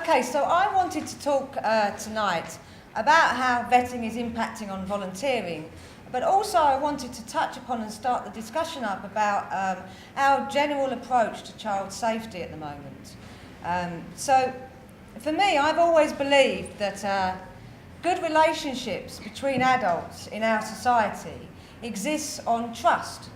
Okay, so I wanted to talk tonight about how vetting is impacting on volunteering, but also I wanted to touch upon and start the discussion up about our general approach to child safety at the moment. So for me, I've always believed that good relationships between adults in our society exists on trust.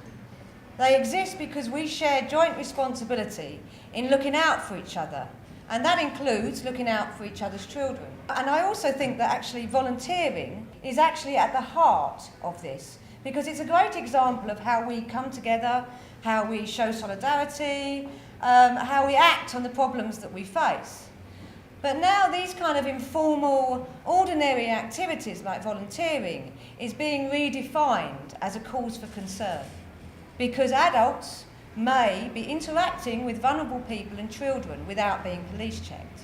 They exist because we share joint responsibility in looking out for each other, and that includes looking out for each other's children. And I also think that actually volunteering is actually at the heart of this, because it's a great example of how we come together, how we show solidarity, how we act on the problems that we face. But now these kind of informal, ordinary activities like volunteering is being redefined as a cause for concern, because adults may be interacting with vulnerable people and children without being police checked.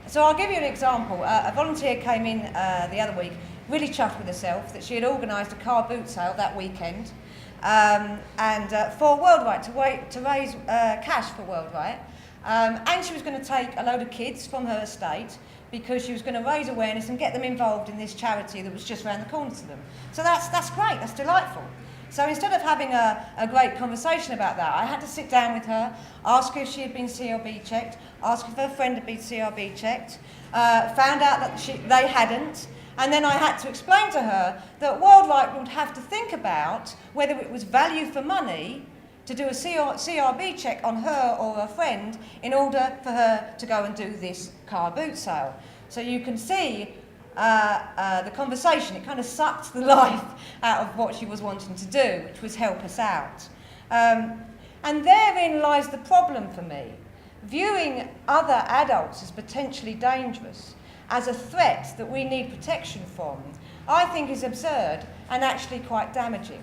So I'll give you an example. A volunteer came in the other week, really chuffed with herself that she had organised a car boot sale that weekend for WORLDwrite, to raise cash for WORLDwrite. And she was going to take a load of kids from her estate because she was going to raise awareness and get them involved in this charity that was just around the corner to them. So that's great, that's delightful. So instead of having a great conversation about that, I had to sit down with her, ask her if she had been CRB checked, ask if her friend had been CRB checked, found out that they hadn't, and then I had to explain to her that WORLDwrite would have to think about whether it was value for money to do a CRB check on her or her friend in order for her to go and do this car boot sale. So you can see the conversation, it kind of sucked the life out of what she was wanting to do, which was help us out. And therein lies the problem for me. Viewing other adults as potentially dangerous, as a threat that we need protection from, I think is absurd and actually quite damaging.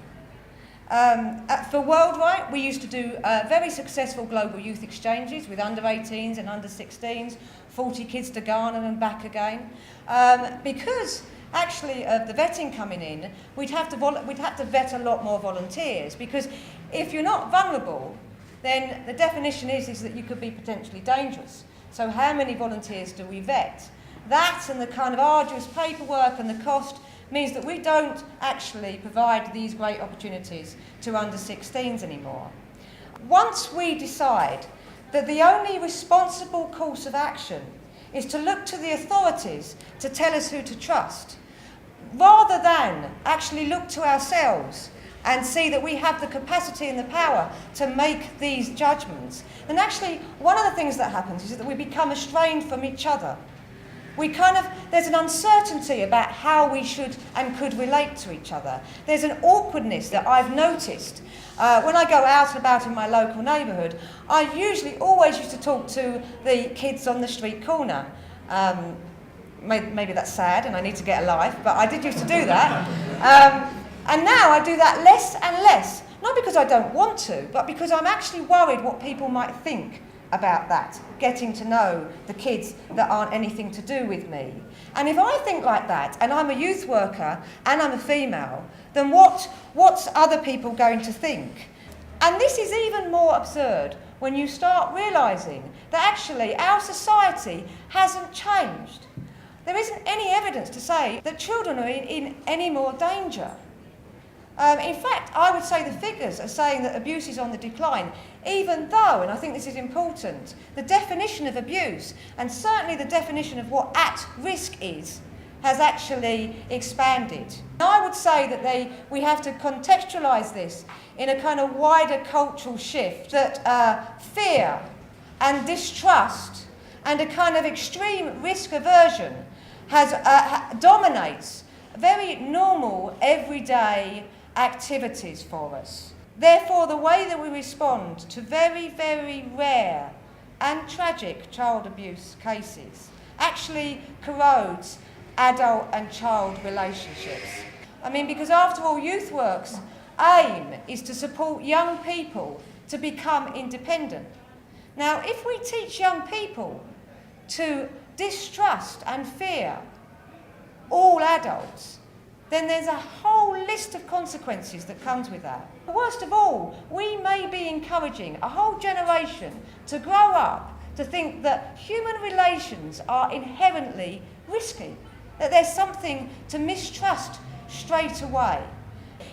For WORLDwrite, we used to do very successful global youth exchanges with under 18s and under 16s, 40 kids to Ghana and back again. Because actually of the vetting coming in, we'd have to vet a lot more volunteers, because if you're not vulnerable, then the definition is that you could be potentially dangerous. So how many volunteers do we vet? That and the kind of arduous paperwork and the cost means that we don't actually provide these great opportunities to under 16s anymore. Once we decide that the only responsible course of action is to look to the authorities to tell us who to trust, rather than actually look to ourselves and see that we have the capacity and the power to make these judgments, then actually one of the things that happens is that we become estranged from each other. There's an uncertainty about how we should and could relate to each other. There's an awkwardness that I've noticed. When I go out and about in my local neighbourhood, I usually always used to talk to the kids on the street corner. Maybe that's sad and I need to get a life, but I did used to do that. And now I do that less and less, not because I don't want to, but because I'm actually worried what people might think about that, getting to know the kids that aren't anything to do with me. And if I think like that, and I'm a youth worker, and I'm a female, then what's other people going to think? And this is even more absurd when you start realising that actually our society hasn't changed. There isn't any evidence to say that children are in any more danger. In fact, I would say the figures are saying that abuse is on the decline, even though, and I think this is important, the definition of abuse, and certainly the definition of what at risk is, has actually expanded. I would say that we have to contextualise this in a kind of wider cultural shift, that fear and distrust and a kind of extreme risk aversion dominates very normal, everyday activities for us. Therefore, the way that we respond to very, very rare and tragic child abuse cases actually corrodes adult and child relationships. Because after all, youth work's aim is to support young people to become independent. Now, if we teach young people to distrust and fear all adults, then there's a whole list of consequences that comes with that. But worst of all, we may be encouraging a whole generation to grow up to think that human relations are inherently risky, that there's something to mistrust straight away.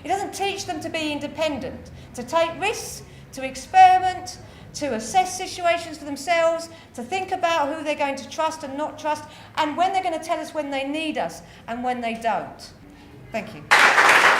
It doesn't teach them to be independent, to take risks, to experiment, to assess situations for themselves, to think about who they're going to trust and not trust, and when they're going to tell us when they need us and when they don't. Thank you.